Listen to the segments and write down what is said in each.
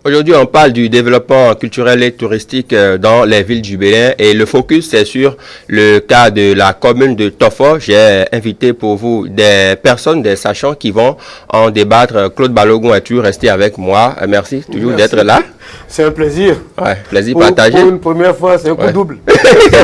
Aujourd'hui, on parle du développement culturel et touristique dans les villes du Bénin et le focus, c'est sur le cas de la commune de Tofo. J'ai invité pour vous des personnes, des sachants qui vont en débattre. Claude Balogun, es-tu resté avec moi? Merci toujours d'être là. C'est un plaisir. Ouais, plaisir partagé. Pour une première fois, c'est un coup double.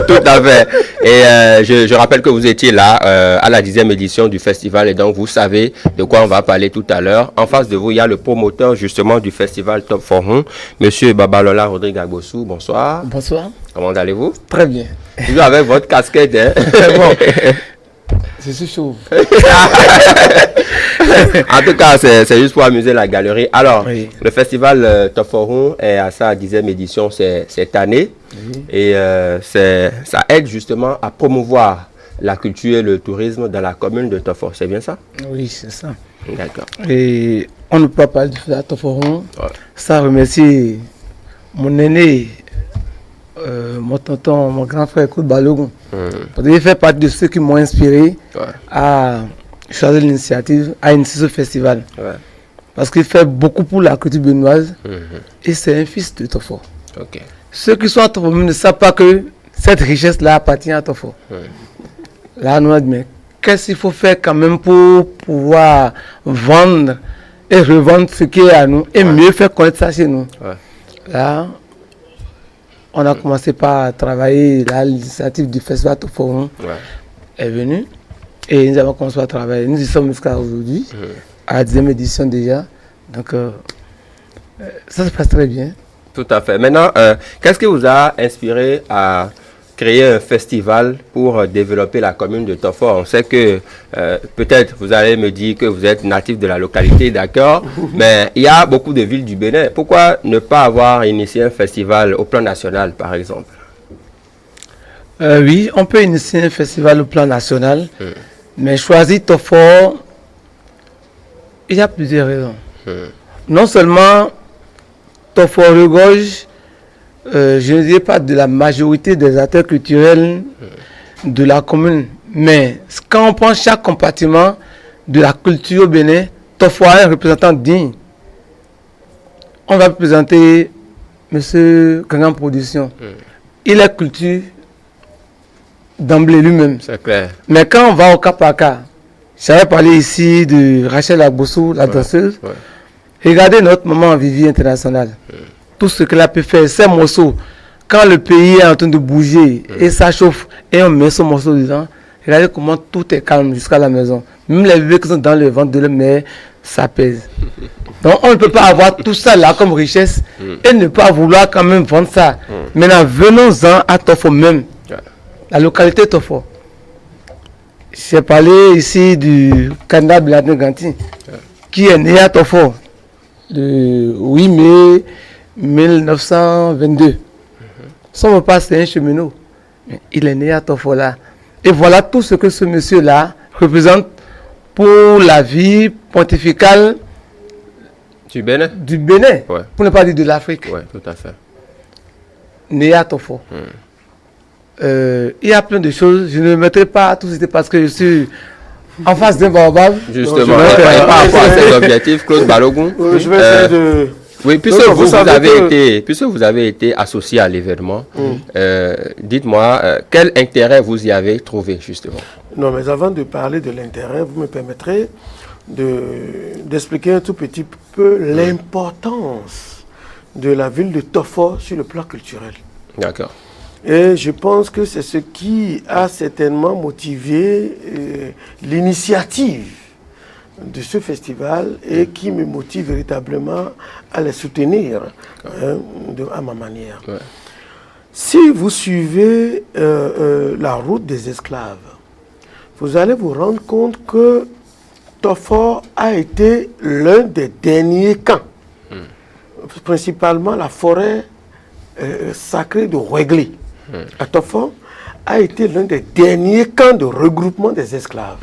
Tout à fait. Et je rappelle que vous étiez là à la 10e édition du festival et donc vous savez de quoi on va parler tout à l'heure. En face de vous, il y a le promoteur justement du festival Top Forum, Monsieur Babalola Rodrigue Agbossou. Bonsoir. Bonsoir. Comment allez-vous? Très bien. Toujours avec votre casquette, hein? Bon. Je suis chaud. En tout cas, c'est juste pour amuser la galerie. Alors, Oui. le festival Top Forum est à sa 10e édition cette année. Oui. Et ça aide justement à promouvoir la culture et le tourisme dans la commune de Tofo. C'est bien ça? Oui, c'est ça. D'accord. Et on ne peut pas parler du festival Toforon Ouais. sans remercier mon aîné, mon tonton, mon grand frère Claude Balogun. Parce qu'il fait partie de ceux qui m'ont inspiré Ouais. à choisir l'initiative, à initier ce festival. Ouais. Parce qu'il fait beaucoup pour la culture béninoise et c'est un fils de Tofo. Ok. Ceux qui sont à Tofo ne savent pas que cette richesse-là appartient à Tofo. Là, nous, mais qu'est-ce qu'il faut faire quand même pour pouvoir vendre et revendre ce qui est à nous et mieux faire connaître ça chez nous. Ouais. Là, on a commencé par travailler, là, l'initiative du festival Toforum Ouais. est venue et nous avons commencé à travailler. Nous y sommes jusqu'à aujourd'hui, à la 10e édition déjà. Donc, ça se passe très bien. Tout à fait. Maintenant, qu'est-ce qui vous a inspiré à créer un festival pour développer la commune de Tofo? On sait que peut-être vous allez me dire que vous êtes natif de la localité, d'accord, mais il y a beaucoup de villes du Bénin. Pourquoi ne pas avoir initié un festival au plan national, par exemple? Oui, on peut initier un festival au plan national, mais choisir Tofo, il y a plusieurs raisons. Non seulement Tofo regorge, je ne dirais pas de la majorité des acteurs culturels de la commune, mais quand on prend chaque compartiment de la culture au Bénin, Tofo a un représentant digne. On va présenter M. Kangan Production. Il est culture d'emblée lui-même. C'est clair. Mais quand on va au cas par cas, j'avais parlé ici de Rachel Agbossou, la danseuse. Ouais. Regardez notre maman Vivi internationale. Tout ce qu'elle a pu faire, ces morceaux, quand le pays est en train de bouger et ça chauffe et on met ce morceau dedans, regardez comment tout est calme jusqu'à la maison. Même les bébés qui sont dans le ventre de leur mère, ça pèse. Donc on ne peut pas avoir tout ça là comme richesse et ne pas vouloir quand même vendre ça. Maintenant, venons-en à Tofo même, la localité Tofo. J'ai parlé ici du candidat Bladne Ganti, qui est né à Tofo le 8 mai 1922. Son papa, c'est un cheminot. Mais il est né à Tofo là. Et voilà tout ce que ce monsieur-là représente pour la vie pontificale Du Bénin? du Bénin, Ouais. pour ne pas dire de l'Afrique. Oui, tout à fait. Né à Tofo. Il y a plein de choses. Je ne mettrai pas tout citer parce que je suis en face d'un baobab. Justement, Donc, je vais- par rapport à cet objectif, Claude Balogun, Je vais essayer de... oui, puisque Donc, vous savez que- puisque vous avez été associé à l'événement, dites-moi, quel intérêt vous y avez trouvé, justement? Non, mais avant de parler de l'intérêt, vous me permettrez d'expliquer un tout petit peu l'importance de la ville de Tofo sur le plan culturel. D'accord. Et je pense que c'est ce qui a certainement motivé l'initiative de ce festival et qui me motive véritablement à les soutenir à ma manière. Ouais. Si vous suivez la route des esclaves, vous allez vous rendre compte que Tofo a été l'un des derniers camps, principalement la forêt sacrée de Roueglé. À Tofo a été l'un des derniers camps de regroupement des esclaves,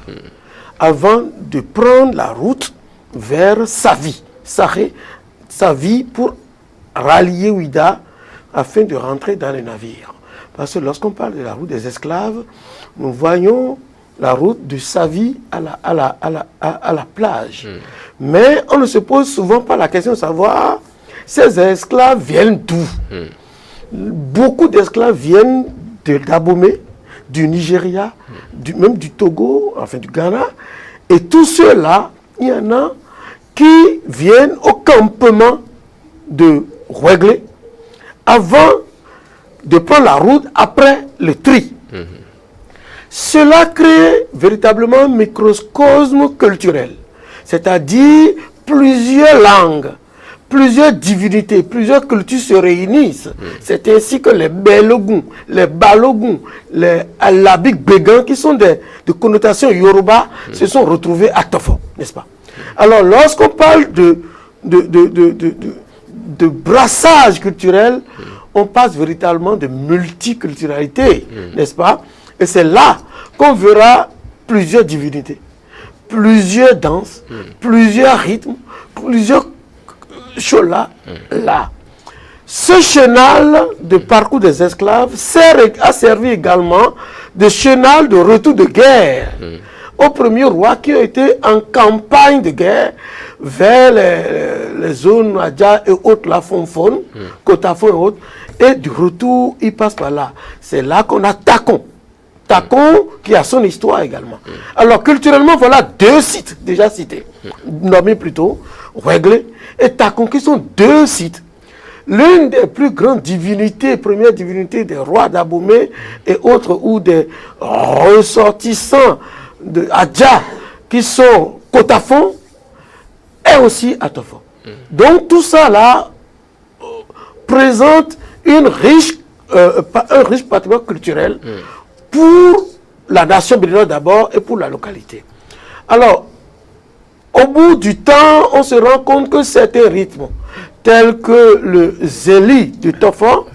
avant de prendre la route vers Savi, Savi pour rallier Ouida afin de rentrer dans les navires. Parce que lorsqu'on parle de la route des esclaves, nous voyons la route de Savi à la plage. Mais on ne se pose souvent pas la question de savoir ces esclaves viennent d'où? Beaucoup d'esclaves viennent d'Abomey, du Nigeria, même du Togo, enfin du Ghana. Et tous ceux-là, il y en a qui viennent au campement de Roueglé avant de prendre la route après le tri. Cela crée véritablement un microcosme culturel, c'est-à-dire plusieurs langues, plusieurs divinités, plusieurs cultures se réunissent. C'est ainsi que les Belogons, les Balogons, les Alabik Béguins, qui sont de connotation Yoruba, se sont retrouvés à Tofo, n'est-ce pas? Alors, lorsqu'on parle de brassage culturel, on passe véritablement de multiculturalité, n'est-ce pas? Et c'est là qu'on verra plusieurs divinités, plusieurs danses, plusieurs rythmes, plusieurs choses là. Ce chenal de parcours des esclaves a servi également de chenal de retour de guerre aux premiers rois qui ont été en campagne de guerre vers les zones Adja et autres, la Fonfon, Kotafon et autres, et du retour, ils passent par là. C'est là qu'on a Takon. Takon qui a son histoire également. Alors culturellement, voilà deux sites déjà cités, nommés plutôt Roueglé et Takon, qui sont deux sites. L'une des plus grandes divinités, premières divinités des rois d'Abomey et autres, ou des ressortissants de Adja, qui sont Kotafon, est aussi à Tofo. Donc tout ça là présente un riche patrimoine culturel pour la nation béninoise d'abord et pour la localité. Alors, au bout du temps, on se rend compte que certains rythmes, tels que le Zéli de Tofo,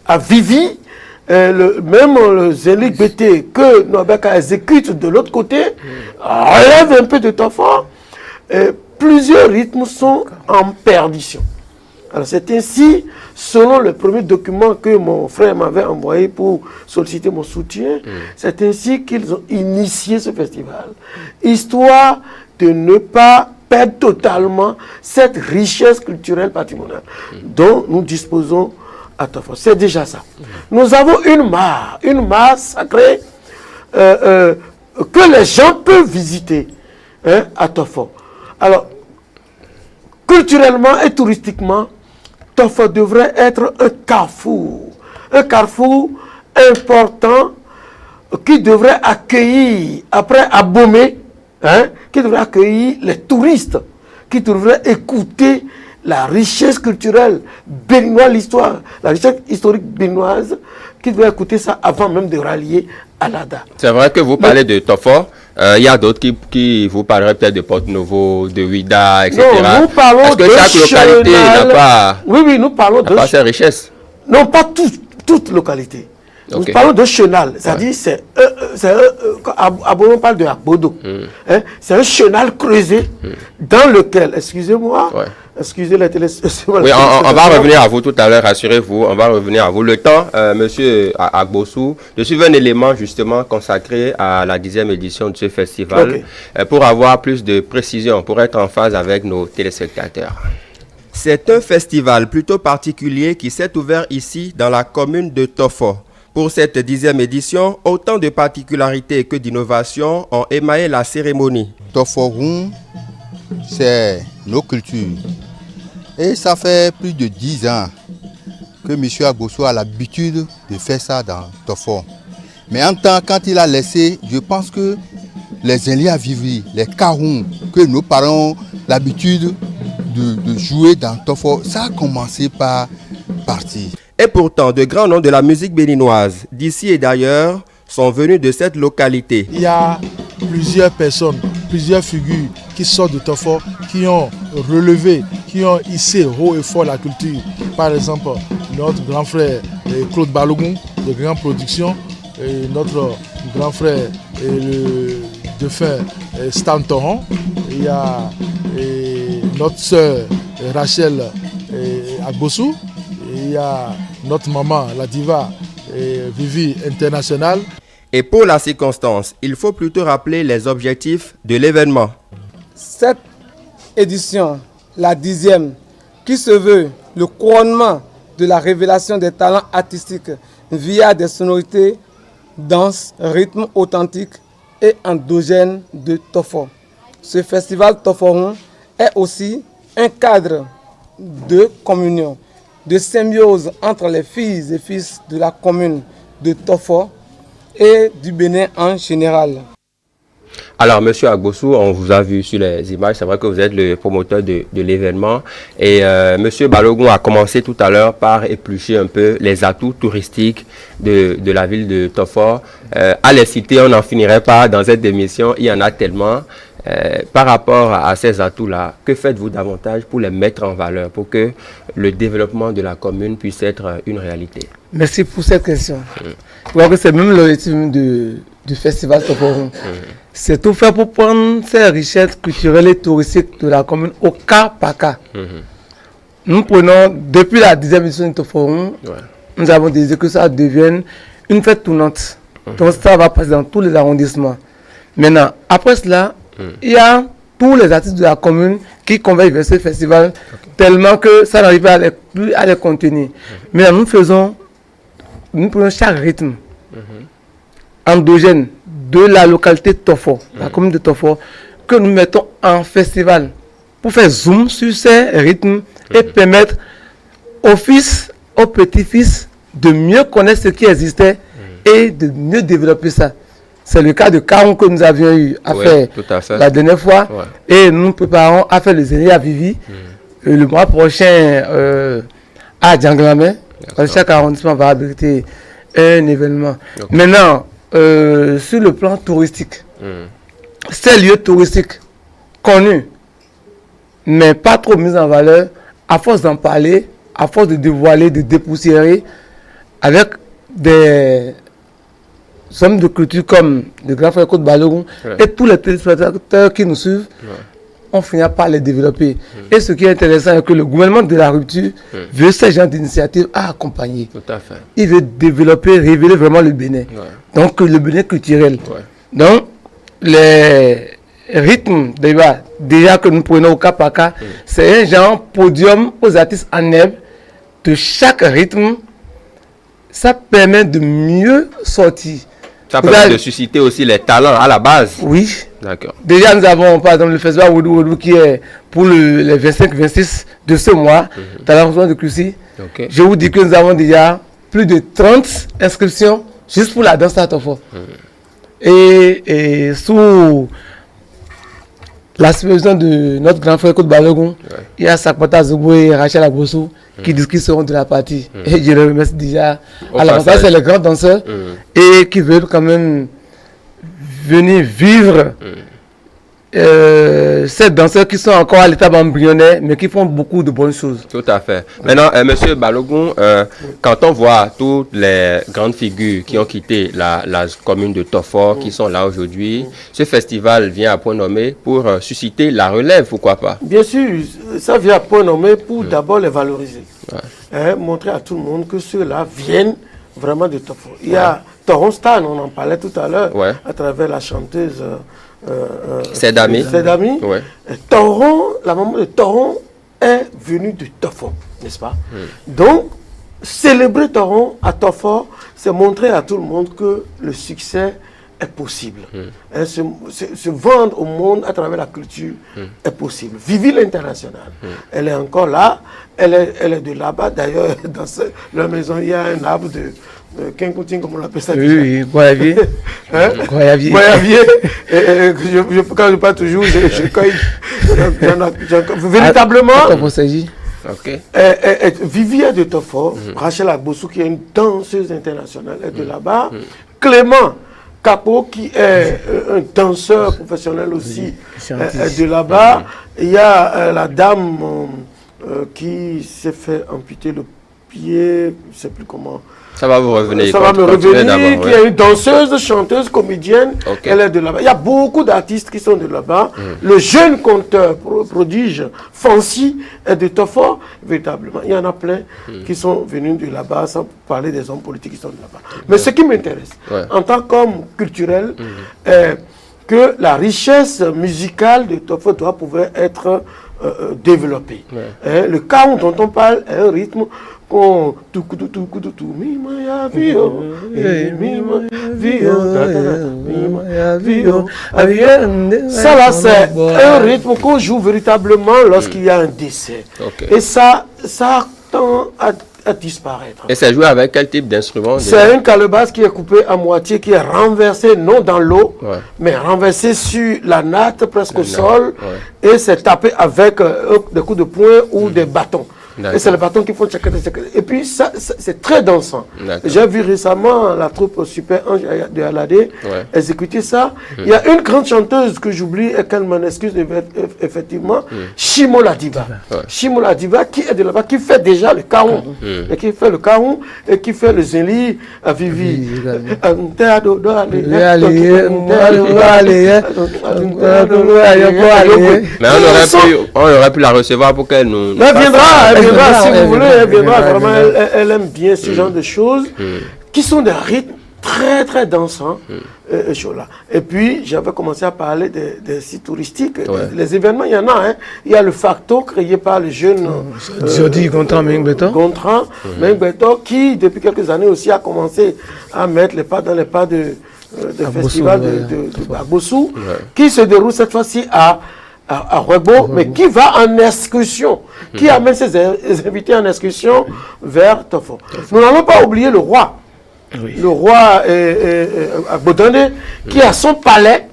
à Vivi, même le Zéli Bété que Nobeka exécute de l'autre côté, relève un peu de Tofo. Plusieurs rythmes sont en perdition. Alors c'est ainsi, selon le premier document que mon frère m'avait envoyé pour solliciter mon soutien, c'est ainsi qu'ils ont initié ce festival, histoire de ne pas perdre totalement cette richesse culturelle patrimoniale dont nous disposons à Tofo. C'est déjà ça. Nous avons une mare sacrée que les gens peuvent visiter à Tofo. Alors, culturellement et touristiquement, Tofo devrait être un carrefour important qui devrait accueillir, après Abomey, qui devrait accueillir les touristes, qui devraient écouter la richesse culturelle béninoise, l'histoire, la richesse historique béninoise, qui devrait écouter ça avant même de rallier à l'ADA. C'est vrai que vous parlez de Tofo. Il y a d'autres qui vous parleraient peut-être de Porte-Nouveau, de Ouida, etc. Non, nous parlons Est-ce que chaque localité n'a pas, oui, nous parlons de ses richesses? Non, pas toute localité. Nous parlons de chenal, c'est-à-dire on parle de Agbodo. C'est un chenal creusé dans lequel, excusez-moi, excusez la télé. Oui, on va revenir à vous tout à l'heure, rassurez-vous, on va revenir à vous. Le temps, monsieur Agbosu, de suivre un élément justement consacré à la 10e édition de ce festival, pour avoir plus de précision, pour être en phase avec nos téléspectateurs. C'est un festival plutôt particulier qui s'est ouvert ici dans la commune de Tofo. Pour cette 10e édition, autant de particularités que d'innovations ont émaillé la cérémonie. Toforum, c'est nos cultures. Et ça fait plus de 10 ans que M. Agbosu a l'habitude de faire ça dans Tofo. Mais en temps, quand il a laissé, je pense que les Elia Vivri, les Karoun, que nos parents ont l'habitude de jouer dans Tofo, ça a commencé par partir. Et pourtant, de grands noms de la musique béninoise, d'ici et d'ailleurs, sont venus de cette localité. Il y a plusieurs personnes, plusieurs figures qui sortent de Tofo, qui ont relevé, qui ont hissé haut et fort la culture. Par exemple, notre grand frère Claude Balogun, de Grand Production, et notre grand frère le défunt Stan Toron. Il y a notre sœur Rachel Agbosu. Il y a notre maman, la diva Vivi International. Et pour la circonstance, il faut plutôt rappeler les objectifs de l'événement. Cette édition, la 10e, qui se veut le couronnement de la révélation des talents artistiques via des sonorités, danses, rythmes authentiques et endogènes de Tofor. Ce festival Toforon est aussi un cadre de communion, de symbiose entre les filles et fils de la commune de Tofor et du Bénin en général. Alors, Monsieur Agbossou, on vous a vu sur les images, c'est vrai que vous êtes le promoteur de l'événement. Et Monsieur Balogun a commencé tout à l'heure par éplucher un peu les atouts touristiques de la ville de Tofor. À les citer, on n'en finirait pas dans cette émission, il y en a tellement. Par rapport à ces atouts-là, que faites-vous davantage pour les mettre en valeur, pour que le développement de la commune puisse être une réalité? Merci pour cette question. Je crois que c'est même l'objectif du festival Toforon. C'est tout faire pour prendre ces richesses culturelles et touristiques de la commune au cas par cas. Nous prenons, depuis la 10e édition de Toforon, nous avons désiré que ça devienne une fête tournante. Donc ça va passer dans tous les arrondissements. Maintenant, après cela, il y a tous les artistes de la commune qui convergent vers ce festival tellement que ça n'arrive plus à les contenir. Maintenant, nous prenons chaque rythme endogène de la localité de Tofor, la commune de Tofor, que nous mettons en festival pour faire zoom sur ces rythmes et permettre aux fils, aux petits-fils de mieux connaître ce qui existait et de mieux développer ça. C'est le cas de Caron que nous avions eu à faire la dernière fois. Et nous préparons à faire les aînés à Vivi le mois prochain à Djanglamé. Chaque arrondissement va abriter un événement. Maintenant, sur le plan touristique, ces lieux touristiques connus, mais pas trop mis en valeur, à force d'en parler, à force de dévoiler, de dépoussiérer, avec des hommes de culture comme le grand frère Claude Balogun et tous les téléspectateurs qui nous suivent, on finira par les développer. Et ce qui est intéressant est que le gouvernement de la rupture veut ce genre d'initiative à accompagner. Tout à fait. Il veut développer, révéler vraiment le Bénin. Donc le Bénin culturel. Donc les rythmes déjà que nous prenons au cas par cas, c'est un genre podium aux artistes en herbe de chaque rythme. Ça permet de mieux sortir. Ça permet de susciter aussi les talents à la base. Oui. D'accord. Déjà, nous avons par exemple le festival Woudou Woudou qui est pour les 25-26 de ce mois dans l'arrondissement de Clusy. Je vous dis que nous avons déjà plus de 30 inscriptions juste pour la danse à Tofor. Et sous la supervision de notre grand frère Claude Balogun, il y a Sakpata Zougboué et Rachel Agbossou qui disent qu'ils seront de la partie. Et je les remercie déjà. Alors, ça, c'est les grands danseurs et qui veulent quand même venir vivre ces danseurs qui sont encore à l'état embryonnaire, mais qui font beaucoup de bonnes choses. Tout à fait. Maintenant, Monsieur Balogun, quand on voit toutes les grandes figures qui ont quitté la commune de Tofor, qui sont là aujourd'hui, ce festival vient à point nommé pour susciter la relève, pourquoi pas? Bien sûr, ça vient à point nommé pour d'abord les valoriser. Montrer à tout le monde que ceux-là viennent vraiment de Tofor. Il y a Toron Stan, on en parlait tout à l'heure, à travers la chanteuse Sedami. Toron, la maman de Toron est venue de Tofor, n'est-ce pas? Donc, célébrer Toron à Tofor, c'est montrer à tout le monde que le succès est possible. Se vendre au monde à travers la culture est possible. Vivi l'international. Elle est encore là, elle est de là-bas. D'ailleurs, dans leur maison, il y a un arbre de Kenkouting, comme on l'appelle ça. Oui, Goyavier. Goyavier. Quand je parle toujours, je cueille. Véritablement, Vivi est de Tofor, Rachel Agbossou, qui est une danseuse internationale, est de là-bas. Clément Capo, qui est un danseur professionnel aussi, est de là-bas. Il y a la dame qui s'est fait amputer le pied, je ne sais plus comment. Ça va vous revenir. Ça va me revenir, qui est une danseuse, chanteuse, comédienne. Elle est de là-bas. Il y a beaucoup d'artistes qui sont de là-bas. Le jeune conteur prodige, Fancy, est de Tofor, véritablement. Il y en a plein qui sont venus de là-bas, sans parler des hommes politiques qui sont de là-bas. Mais ce qui m'intéresse, en tant qu'homme culturel, est que la richesse musicale de Tofor doit pouvoir être développé. Hein, le chaos dont on parle est un rythme qu'on... Ça là, c'est un rythme qu'on joue véritablement lorsqu'il y a un décès. Et ça tend à disparaître. Et c'est joué avec quel type d'instrument? C'est une calebasse qui est coupée à moitié, qui est renversée, non dans l'eau, mais renversée sur la natte, presque au sol, et c'est tapé avec des coups de poing ou des bâtons. Et c'est les bâtons qui font tchakata. Et puis ça c'est très dansant. J'ai vu récemment la troupe Super Ange de Aladé exécuter ça. Il y a une grande chanteuse que j'oublie et qu'elle m'en excuse effectivement, Shimola Diva. Shimola Diva qui est de là-bas, qui fait déjà le caron. Et qui fait le caron et qui fait le zéli à Vivi. Mais on aurait pu la recevoir pour qu'elle nous... Elle viendra, si vous voulez, elle viendra. Vraiment, elle aime bien ce genre de choses qui sont des rythmes très très dansants. Et puis, j'avais commencé à parler des sites touristiques. Les événements, il y en a. Hein. Il y a le Facto créé par le jeune Jody Gontran Mengbeto, qui depuis quelques années aussi a commencé à mettre les pas dans les pas de festival de Agbossou, qui se déroule cette fois-ci à Rwebo, mais qui va en excursion, qui amène ses invités en excursion vers Tofo. Nous n'allons pas oublier le roi. Le roi Agbodone, qui a son palais.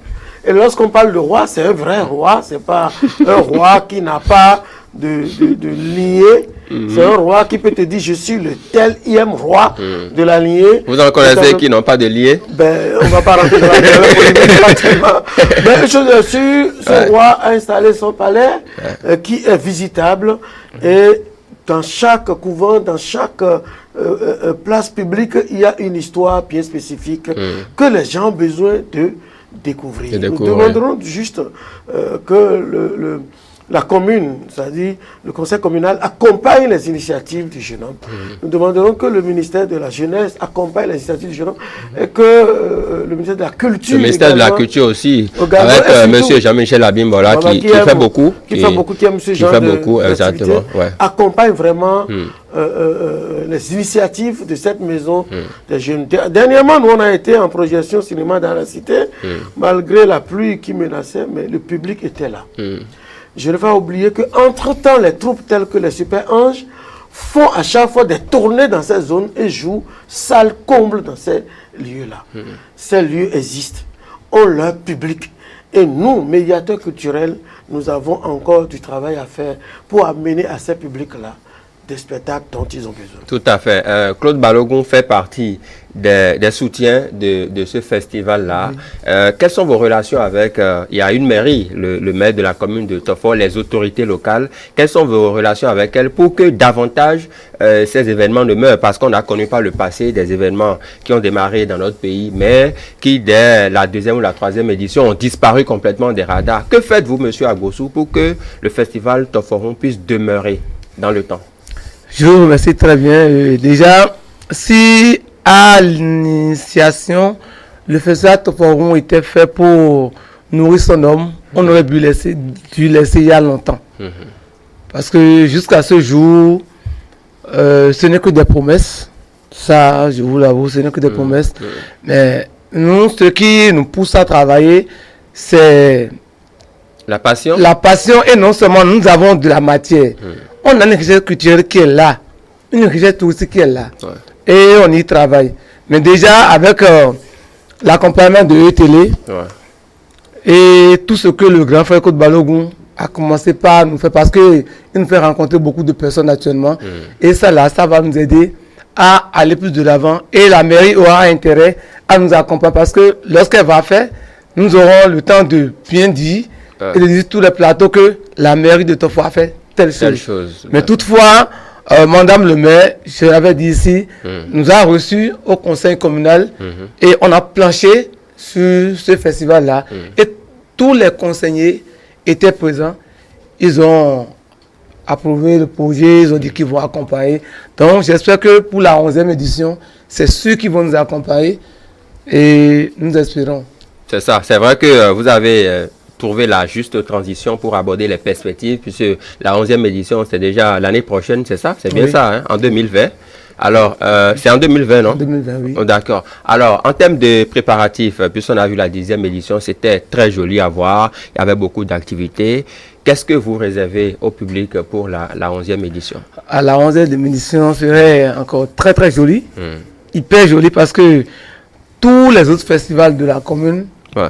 Et lorsqu'on parle de roi, c'est un vrai roi, c'est pas un roi qui n'a pas de lignée. C'est un roi qui peut te dire je suis le tel-ième roi de la lignée. Vous en connaissez qui n'ont pas de lignée? On ne va pas rentrer dans la mais une chose est sûre, ce roi a installé son palais qui est visitable. Et dans chaque couvent, dans chaque place publique, il y a une histoire bien spécifique que les gens ont besoin de découvrir. Nous demanderons juste que la commune, c'est-à-dire le conseil communal, accompagne les initiatives du jeune homme. Nous demanderons que le ministère de la Jeunesse accompagne les initiatives du jeune homme et que le ministère de la Culture... Le ministère de la Culture aussi, avec M. Jean-Michel Abimbola, qui fait beaucoup. Qui aime ce genre exactement. Accompagne vraiment les initiatives de cette maison des jeunes. Dernièrement, nous, on a été en projection cinéma dans la cité, malgré la pluie qui menaçait, mais le public était là. Je ne vais pas oublier qu'entre-temps, les troupes telles que les Super Anges font à chaque fois des tournées dans ces zones et jouent salle comble dans ces lieux-là. Ces lieux existent, ont leur public. Et nous, médiateurs culturels, nous avons encore du travail à faire pour amener à ces publics-là des spectacles dont ils ont besoin. Tout à fait. Claude Balogun fait partie des soutiens de ce festival-là. Quelles sont vos relations avec... il y a une mairie, le maire de la commune de Tofo, les autorités locales. Quelles sont vos relations avec elles pour que davantage ces événements ne meurent? Parce qu'on a connu par le passé des événements qui ont démarré dans notre pays, mais qui, dès la deuxième ou la troisième édition, ont disparu complètement des radars. Que faites-vous, M. Agbossou, pour que le festival Toforon puisse demeurer dans le temps? Je vous remercie très bien. Déjà, si à l'initiation, le festival Toforon était fait pour nourrir son homme, on aurait dû laisser il y a longtemps. Parce que jusqu'à ce jour, ce n'est que des promesses. Ça, je vous l'avoue, ce n'est que des promesses. Mais nous, ce qui nous pousse à travailler, c'est la passion. La passion, et non seulement nous avons de la matière. On a une richesse culturelle qui est là, une richesse touristique qui est là, et on y travaille. Mais déjà avec l'accompagnement de E-Télé et tout ce que le grand frère Claude Balogun a commencé par nous faire, parce qu'il nous fait rencontrer beaucoup de personnes actuellement, et ça là, ça va nous aider à aller plus de l'avant, et la mairie aura intérêt à nous accompagner, parce que lorsqu'elle va faire, nous aurons le temps de bien dire et de dire tous les plateaux que la mairie de Tofo a fait telle chose. Mais toutefois, madame le maire, je l'avais dit ici, nous a reçus au conseil communal et on a planché sur ce festival-là. Et tous les conseillers étaient présents. Ils ont approuvé le projet, ils ont dit qu'ils vont accompagner. Donc j'espère que pour la 11e édition, c'est ceux qui vont nous accompagner et nous espérons. C'est ça, c'est vrai que vous avez trouver la juste transition pour aborder les perspectives, puisque la 11e édition, c'est déjà l'année prochaine, c'est ça? C'est bien Oui. ça, hein, en 2020. Alors, c'est en 2020, non? En 2020, oui. Oh, d'accord. Alors, en termes de préparatifs, puisqu'on a vu la 10e édition, c'était très joli à voir, il y avait beaucoup d'activités. Qu'est-ce que vous réservez au public pour la 11e édition? À la 11e édition serait encore très très joli, hyper joli, parce que tous les autres festivals de la commune, Ouais.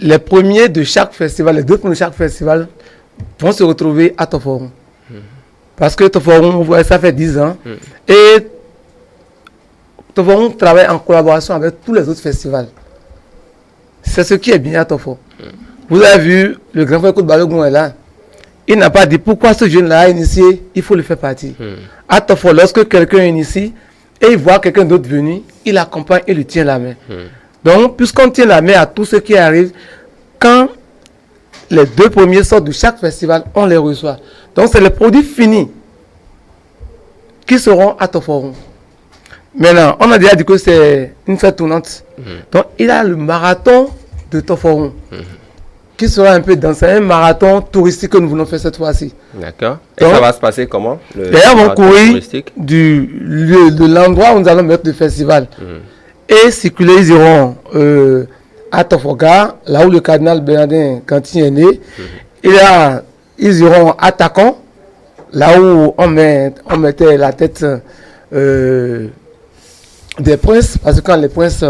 les premiers de chaque festival, les deux premiers de chaque festival vont se retrouver à Toforum. Parce que Toforum, vous voyez, ça fait 10 ans. Et Toforum travaille en collaboration avec tous les autres festivals. C'est ce qui est bien à Toforum. Vous avez vu, le grand frère Côte Balogun est là. Il n'a pas dit pourquoi ce jeune-là a initié, il faut le faire partie. À Toforum, lorsque quelqu'un initie et il voit quelqu'un d'autre venir, il accompagne et lui tient la main. Donc, puisqu'on tient la main à tous ceux qui arrivent, quand les deux premiers sortent de chaque festival, on les reçoit. Donc, c'est les produits finis qui seront à Toforum. Maintenant, on a déjà dit que c'est une fête tournante. Donc, il y a le marathon de Toforum qui sera un peu dans un marathon touristique que nous voulons faire cette fois-ci. D'accord. Et Donc, ça va se passer comment? D'ailleurs, on va marathon courir touristique de l'endroit où nous allons mettre le festival. Et circuler, ils iront à Tofoga, là où le cardinal Bernardin Cantin est né. Et là, ils iront à Takon, là où on mettait la tête des princes, parce que quand les princes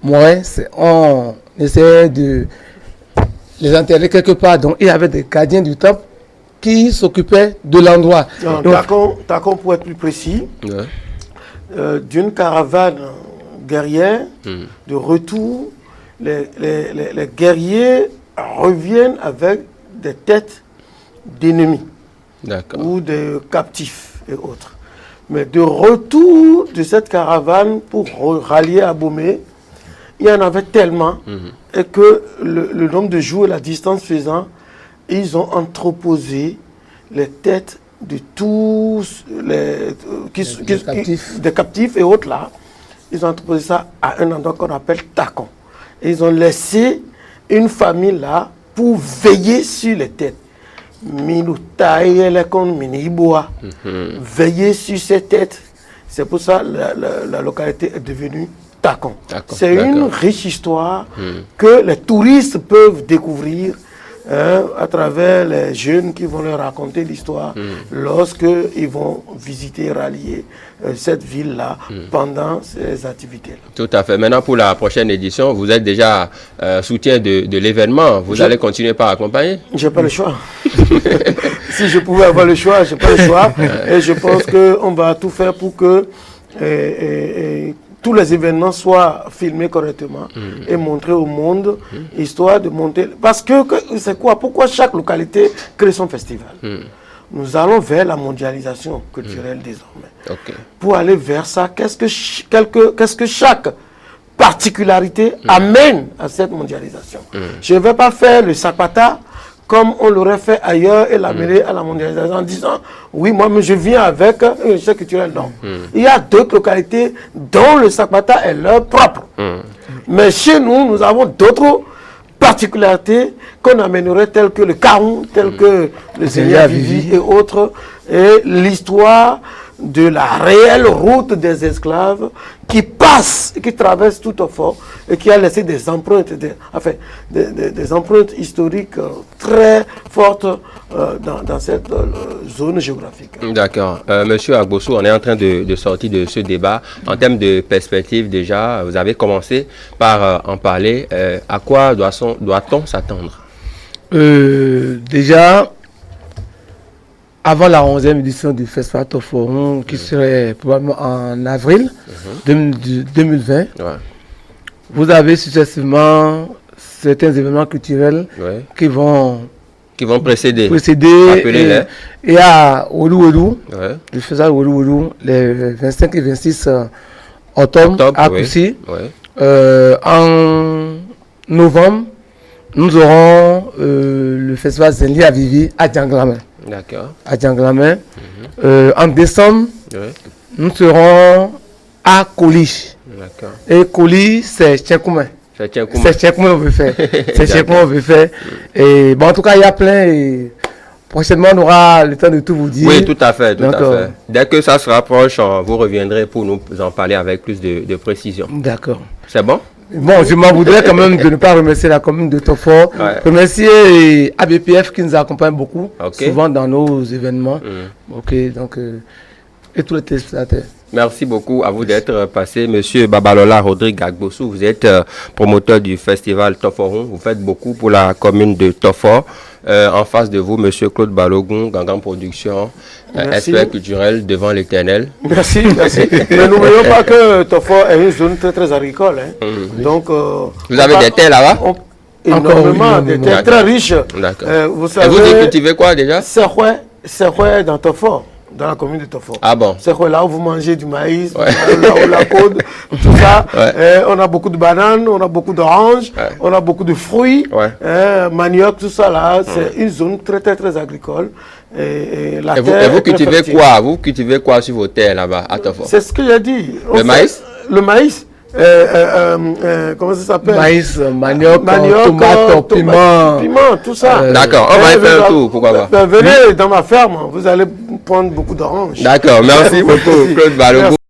mouraient, on essayait de les enterrer quelque part. Donc il y avait des gardiens du temple qui s'occupaient de l'endroit. Takon, pour être plus précis, d'une caravane guerrière, de retour, les guerriers reviennent avec des têtes d'ennemis ou de captifs et autres. Mais de retour de cette caravane pour rallier à Bomé, il y en avait tellement et que le nombre de jours et la distance faisant, ils ont entreposé les têtes de tous les des captifs et autres là. Ils ont entreposé ça à un endroit qu'on appelle Takon. Et ils ont laissé une famille là pour veiller sur les têtes. Veiller sur ces têtes. C'est pour ça que la localité est devenue Takon. C'est une riche histoire que les touristes peuvent découvrir à travers les jeunes qui vont leur raconter l'histoire lorsqu'ils vont visiter, rallier cette ville-là pendant ces activités-là. Tout à fait. Maintenant, pour la prochaine édition, vous êtes déjà soutien de l'événement. Vous allez continuer par accompagner? Je n'ai pas le choix. Si je pouvais avoir le choix, je n'ai pas le choix. Et je pense qu'on va tout faire pour que tous les événements soient filmés correctement et montrés au monde, histoire de monter. Parce que c'est quoi? Pourquoi chaque localité crée son festival? Nous allons vers la mondialisation culturelle désormais. Pour aller vers ça, qu'est-ce que chaque particularité amène à cette mondialisation? Je ne vais pas faire le Sapata comme on l'aurait fait ailleurs et l'amener à la mondialisation en disant oui, moi je viens avec un richesse culturelle. Non. Il y a d'autres localités dont le Sapata est leur propre. Mais chez nous, nous avons d'autres particularités qu'on amènerait telles que le Caron, telles que le Seigneur Vivi et autres, et l'histoire de la réelle route des esclaves qui passe, qui traverse tout au fort et qui a laissé des empreintes, des empreintes historiques très fortes dans cette zone géographique. D'accord. Monsieur Agbossou, on est en train de sortir de ce débat. En termes de perspective, déjà, vous avez commencé par en parler. À quoi doit-on s'attendre? Déjà, avant la 11e édition du Festival Toforum, qui serait probablement en avril 2020, vous avez successivement certains événements culturels qui vont précéder et à Olou, le Festival Olou, les 25 et 26 octobre à Koussi. En novembre, nous aurons le Festival Zenli à Vivi à Djanglamé. D'accord. À Djanglamé. En décembre, nous serons à Koli. Et Koli, c'est Tchenkoumen. C'est Tchenkouma. C'est Tchenkouma on veut faire. C'est Tchenkouma on veut faire. Et bon, en tout cas, il y a plein. Et prochainement, on aura le temps de tout vous dire. Oui, tout à fait, tout Donc, à fait. Dès que ça se rapproche, vous reviendrez pour nous en parler avec plus de précision. D'accord. C'est bon? Bon, je m'en voudrais quand même de ne pas remercier la commune de Tofo. Ouais. Remercier ABPF qui nous accompagne beaucoup, Ok. souvent dans nos événements. Ok, donc, et tous les téléspectateurs. Merci beaucoup à vous d'être passé. Monsieur Babalola Rodrigue Agbossou, vous êtes promoteur du festival Toforon. Vous faites beaucoup pour la commune de Tofor. En face de vous, monsieur Claude Balogun, Gangan Production, expert culturel devant l'éternel. Merci, merci. Mais n'oublions pas que Tofo est une zone très, très agricole. Hein. Donc, Vous avez des terres là-bas? Énormément, des terres très riches. D'accord. Vous Et vous savez, cultivez quoi déjà? c'est dans Tofo, dans la commune de Tofo. Ah bon? C'est là où vous mangez du maïs, Ouais. là où la côte, tout ça. Ouais. On a beaucoup de bananes, on a beaucoup d'oranges, Ouais. on a beaucoup de fruits, Ouais. manioc, tout ça là. C'est une zone très, très, très agricole. Et la Et vous terre est très cultivez fertile. quoi? Vous cultivez quoi sur vos terres là-bas à Tofor? C'est ce que j'ai dit. Le maïs? Le maïs. Comment ça s'appelle? Maïs, manioc, tomate, piment. piment, tout ça. D'accord, on va y faire un tour, pourquoi pas? Venez dans ma ferme, vous allez prendre beaucoup d'oranges. D'accord, merci beaucoup Claude Balogun.